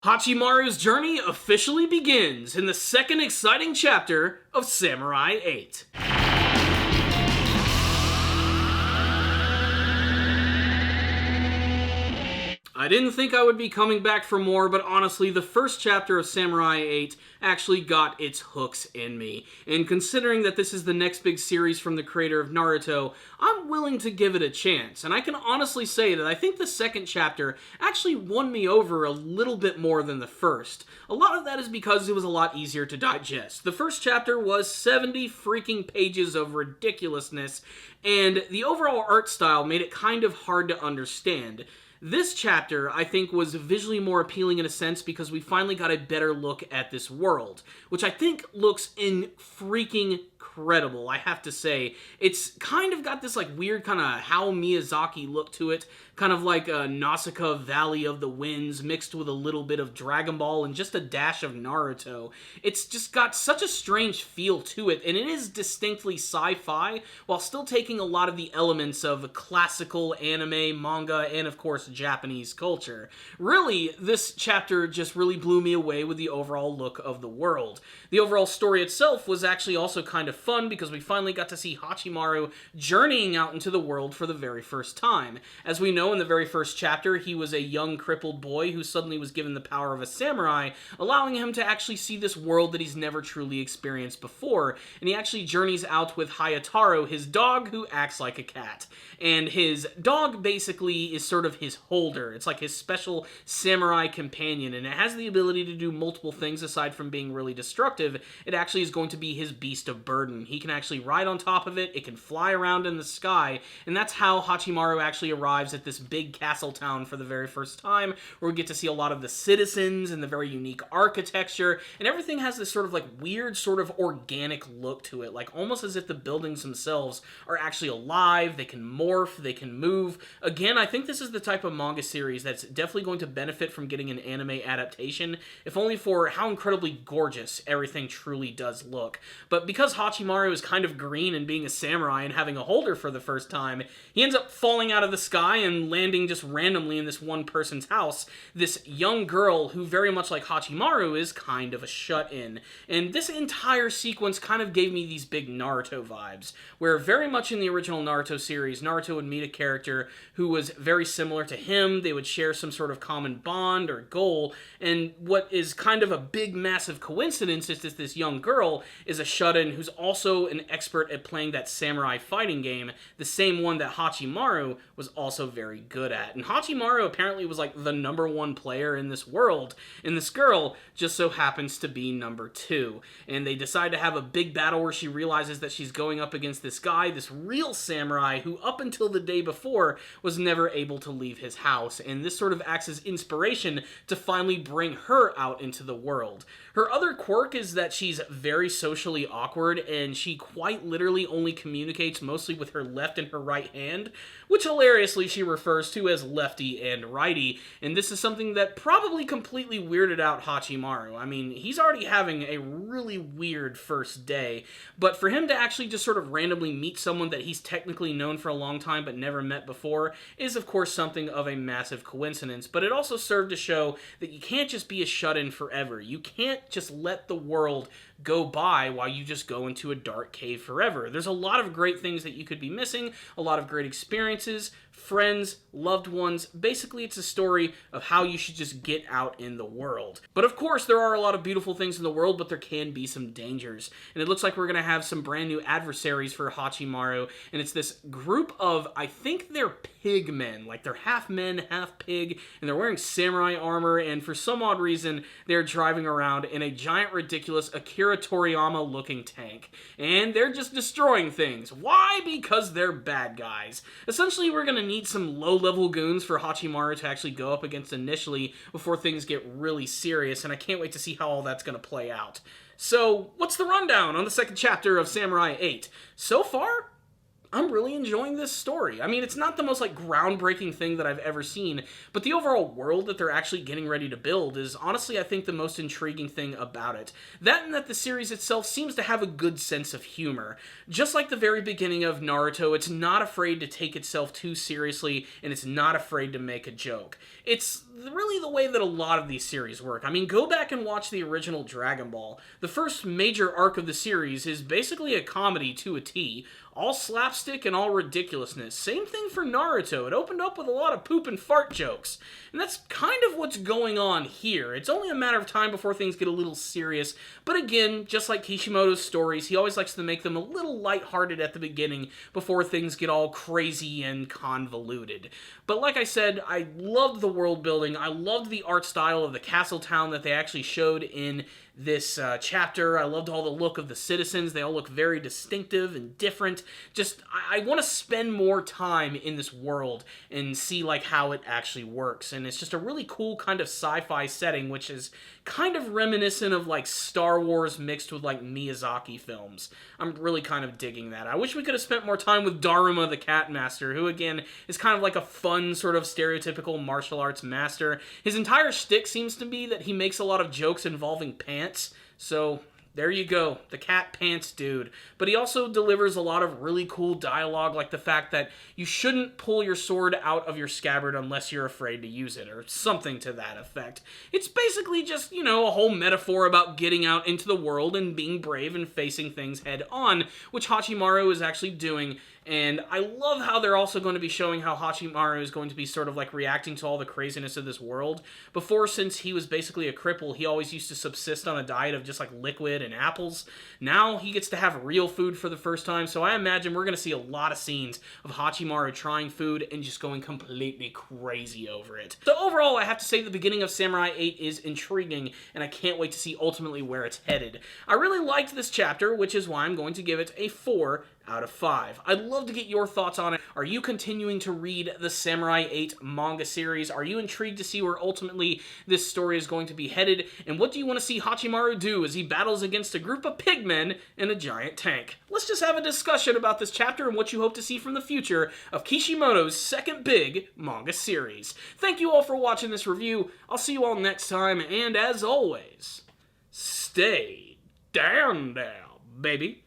Hachimaru's journey officially begins in the second exciting chapter of Samurai 8. I didn't think I would be coming back for more, but honestly, the first chapter of Samurai 8 actually got its hooks in me. And considering that this is the next big series from the creator of Naruto, I'm willing to give it a chance. And I can honestly say that I think the second chapter actually won me over a little bit more than the first. A lot of that is because it was a lot easier to digest. The first chapter was 70 freaking pages of ridiculousness, and the overall art style made it kind of hard to understand. This chapter, I think, was visually more appealing in a sense because we finally got a better look at this world, which I think looks freaking incredible, I have to say. It's kind of got this like weird kind of Hayao Miyazaki look to it, kind of like a Nausicaa Valley of the Winds mixed with a little bit of Dragon Ball and just a dash of Naruto. It's just got such a strange feel to it, and it is distinctly sci-fi while still taking a lot of the elements of classical anime, manga, and of course Japanese culture. Really, this chapter just really blew me away with the overall look of the world. The overall story itself was actually also kind of fun because we finally got to see Hachimaru journeying out into the world for the very first time. As we know, in the very first chapter, he was a young crippled boy who suddenly was given the power of a samurai, allowing him to actually see this world that he's never truly experienced before. And he actually journeys out with Hayatarou, his dog who acts like a cat. And his dog basically is sort of his holder. It's like his special samurai companion, and it has the ability to do multiple things aside from being really destructive. It actually is going to be his beast of burden. He can actually ride on top of it, it can fly around in the sky, and that's how Hachimaru actually arrives at this big castle town for the very first time, where we get to see a lot of the citizens and the very unique architecture, and everything has this sort of like weird sort of organic look to it, like almost as if the buildings themselves are actually alive, they can morph, they can move. Again, I think this is the type of manga series that's definitely going to benefit from getting an anime adaptation, if only for how incredibly gorgeous everything truly does look. But because Hachimaru is kind of green and being a samurai and having a holder for the first time, he ends up falling out of the sky and landing just randomly in this one person's house, this young girl who, very much like Hachimaru, is kind of a shut-in. And this entire sequence kind of gave me these big Naruto vibes, where very much in the original Naruto series, Naruto would meet a character who was very similar to him, they would share some sort of common bond or goal, and what is kind of a big massive coincidence is that this young girl is a shut-in who's also an expert at playing that samurai fighting game, the same one that Hachimaru was also very good at. And Hachimaru apparently was like the #1 player in this world, and this girl just so happens to be #2. And they decide to have a big battle where she realizes that she's going up against this guy, this real samurai, who up until the day before was never able to leave his house, and this sort of acts as inspiration to finally bring her out into the world. Her other quirk is that she's very socially awkward, and she quite literally only communicates mostly with her left and her right hand, which hilariously she refers to as lefty and righty, and this is something that probably completely weirded out Hachimaru. I mean, he's already having a really weird first day, but for him to actually just sort of randomly meet someone that he's technically known for a long time but never met before is of course something of a massive coincidence, but it also served to show that you can't just be a shut-in forever. You can't just let the world go by while you just go into a dark cave forever. There's a lot of great things that you could be missing, a lot of great experiences, friends, loved ones. Basically, it's a story of how you should just get out in the world. But of course, there are a lot of beautiful things in the world, but there can be some dangers. And it looks like we're going to have some brand new adversaries for Hachimaru, and it's this group of, I think they're pig men, like they're half men, half pig, and they're wearing samurai armor, and for some odd reason, they're driving around in a giant, ridiculous Akira Toriyama-looking tank. And they're just destroying things. Why? Because they're bad guys. Essentially, we're going to need some low-level goons for Hachimaru to actually go up against initially before things get really serious, and I can't wait to see how all that's going to play out. So, what's the rundown on the second chapter of Samurai 8? So far, I'm really enjoying this story. I mean, it's not the most, like, groundbreaking thing that I've ever seen, but the overall world that they're actually getting ready to build is, honestly, I think the most intriguing thing about it. That and that the series itself seems to have a good sense of humor. Just like the very beginning of Naruto, it's not afraid to take itself too seriously, and it's not afraid to make a joke. It's really the way that a lot of these series work. I mean, go back and watch the original Dragon Ball. The first major arc of the series is basically a comedy to a T, all slapstick and all ridiculousness. Same thing for Naruto. It opened up with a lot of poop and fart jokes. And that's kind of what's going on here. It's only a matter of time before things get a little serious. But again, just like Kishimoto's stories, he always likes to make them a little lighthearted at the beginning before things get all crazy and convoluted. But like I said, I loved the world building. I loved the art style of the castle town that they actually showed in this chapter. I loved all the look of the citizens. They all look very distinctive and different. Just, I want to spend more time in this world and see, like, how it actually works. And it's just a really cool kind of sci-fi setting, which is kind of reminiscent of, like, Star Wars mixed with, like, Miyazaki films. I'm really kind of digging that. I wish we could have spent more time with Daruma the Cat Master, who, again, is kind of like a fun, sort of stereotypical martial arts master. His entire shtick seems to be that he makes a lot of jokes involving pants. So there you go, the cat pants dude. But he also delivers a lot of really cool dialogue, like the fact that you shouldn't pull your sword out of your scabbard unless you're afraid to use it, or something to that effect. It's basically just, you know, a whole metaphor about getting out into the world and being brave and facing things head on, which Hachimaru is actually doing. And I love how they're also going to be showing how Hachimaru is going to be sort of like reacting to all the craziness of this world. Before, since he was basically a cripple, he always used to subsist on a diet of just like liquid and apples. Now he gets to have real food for the first time, so I imagine we're going to see a lot of scenes of Hachimaru trying food and just going completely crazy over it. So overall, I have to say the beginning of Samurai 8 is intriguing, and I can't wait to see ultimately where it's headed. I really liked this chapter, which is why I'm going to give it a 4 out of 5. I'd love to get your thoughts on it. Are you continuing to read the Samurai 8 manga series? Are you intrigued to see where ultimately this story is going to be headed? And what do you want to see Hachimaru do as he battles against a group of pigmen in a giant tank? Let's just have a discussion about this chapter and what you hope to see from the future of Kishimoto's second big manga series. Thank you all for watching this review. I'll see you all next time, and as always, stay down, baby.